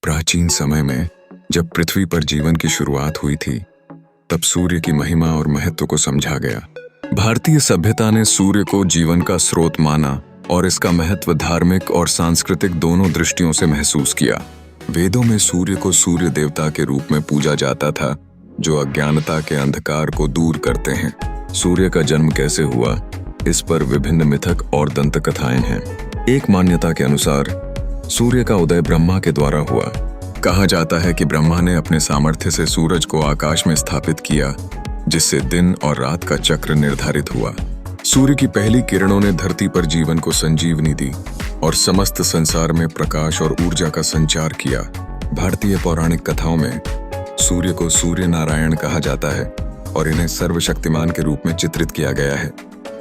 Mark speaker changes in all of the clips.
Speaker 1: प्राचीन समय में जब पृथ्वी पर जीवन की शुरुआत हुई थी, तब सूर्य की महिमा और महत्व को समझा गया। भारतीय सभ्यता ने सूर्य को जीवन का स्रोत माना और इसका महत्व धार्मिक और सांस्कृतिक दोनों दृष्टियों से महसूस किया। वेदों में सूर्य को सूर्य देवता के रूप में पूजा जाता था, जो अज्ञानता के अंधकार को दूर करते हैं। सूर्य का जन्म कैसे हुआ, इस पर विभिन्न मिथक और दंत कथाएं हैं। एक मान्यता के अनुसार सूर्य का उदय ब्रह्मा के द्वारा हुआ। कहा जाता है कि ब्रह्मा ने अपने सामर्थ्य से सूरज को आकाश में स्थापित किया, जिससे दिन और रात का चक्र निर्धारित हुआ। सूर्य की पहली किरणों ने धरती पर जीवन को संजीवनी दी और समस्त संसार में प्रकाश और ऊर्जा का संचार किया। भारतीय पौराणिक कथाओं में सूर्य को सूर्य नारायण कहा जाता है और इन्हें सर्वशक्तिमान के रूप में चित्रित किया गया है।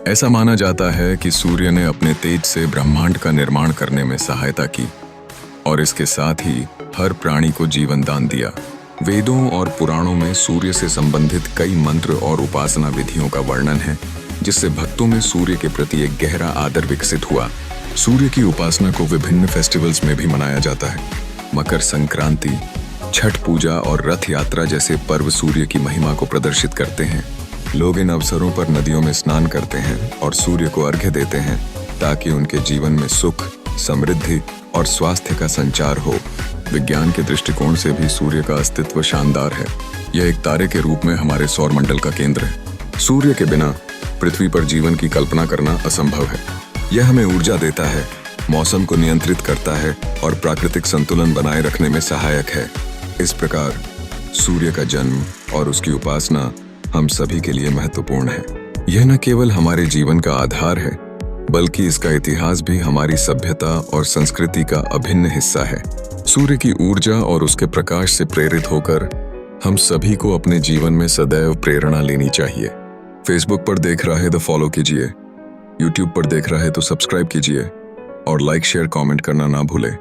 Speaker 1: ऐसा माना जाता है कि सूर्य ने अपने तेज से ब्रह्मांड का निर्माण करने में सहायता की और इसके साथ ही हर प्राणी को जीवन दान दिया। वेदों और पुराणों में सूर्य से संबंधित कई मंत्र और उपासना विधियों का वर्णन है, जिससे भक्तों में सूर्य के प्रति एक गहरा आदर विकसित हुआ। सूर्य की उपासना को विभिन्न फेस्टिवल्स में भी मनाया जाता है। मकर संक्रांति, छठ पूजा और रथ यात्रा जैसे पर्व सूर्य की महिमा को प्रदर्शित करते हैं। लोग इन अवसरों पर नदियों में स्नान करते हैं और सूर्य को अर्घ्य देते हैं, ताकि उनके जीवन में सुख, समृद्धि और स्वास्थ्य का संचार हो। विज्ञान के दृष्टिकोण से भी सूर्य का अस्तित्व शानदार है। यह एक तारे के रूप में हमारे सौरमंडल का केंद्र है। सूर्य के बिना पृथ्वी पर जीवन की कल्पना करना असंभव है। यह हमें ऊर्जा देता है, मौसम को नियंत्रित करता है और प्राकृतिक संतुलन बनाए रखने में सहायक है। इस प्रकार सूर्य का जन्म और उसकी उपासना हम सभी के लिए महत्वपूर्ण है। यह न केवल हमारे जीवन का आधार है, बल्कि इसका इतिहास भी हमारी सभ्यता और संस्कृति का अभिन्न हिस्सा है। सूर्य की ऊर्जा और उसके प्रकाश से प्रेरित होकर हम सभी को अपने जीवन में सदैव प्रेरणा लेनी चाहिए। फेसबुक पर देख रहा है तो फॉलो कीजिए, यूट्यूब पर देख रहा है तो सब्सक्राइब कीजिए और लाइक, शेयर, कमेंट करना ना भूलें।